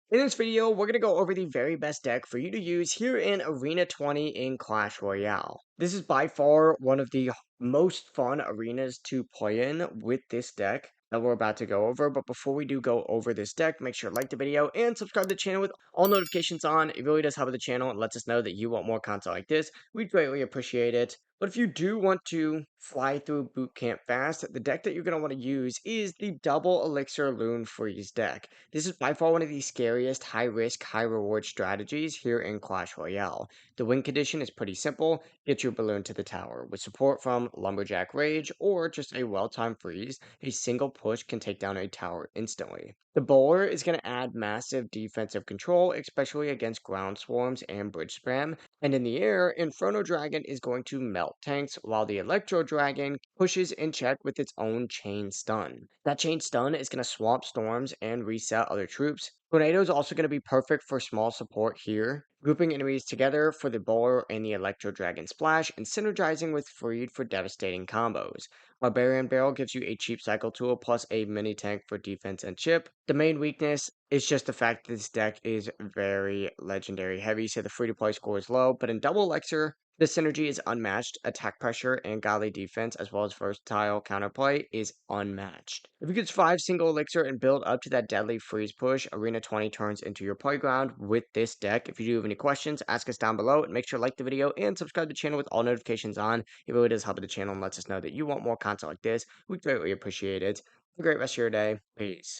In this video, we're going to go over the very best deck for you to use here in Arena 20 in Clash Royale. This is by far one of the most fun arenas to play in with this deck that we're about to go over. But before we do go over this deck, make sure to like the video and subscribe to the channel with all notifications on. It really does help the channel and lets us know that you want more content like this. We'd greatly appreciate it. But if you do want to fly through boot camp fast, the deck that you're going to want to use is the double elixir loon freeze deck. This is by far one of the scariest high risk, high reward strategies here in Clash Royale. The win condition is pretty simple: get your balloon to the tower. With support from Lumberjack Rage or just a well timed freeze, a single push can take down a tower instantly. The bowler is going to add massive defensive control, especially against ground swarms and bridge spam. And in the air, Inferno Dragon is going to melt tanks, while the Electro Dragon pushes in check with its own chain stun. That chain stun is going to swamp storms and reset other troops. Tornado is also going to be perfect for small support here, grouping enemies together for the bowler and the Electro Dragon splash, and synergizing with Freed for devastating combos. Barbarian Barrel gives you a cheap cycle tool plus a mini tank for defense and chip. The main weakness is just the fact that this deck is very legendary heavy, so the free to play score is low, but in double elixir, the synergy is unmatched. Attack pressure and godly defense, as well as versatile counterplay, is unmatched. If you could survive single elixir and build up to that deadly freeze push, Arena 20 turns into your playground with this deck. If you do have any questions, ask us down below, and make sure to like the video and subscribe to the channel with all notifications on. It really does help the channel and lets us know that you want more content like this. We greatly appreciate it. Have a great rest of your day. Peace.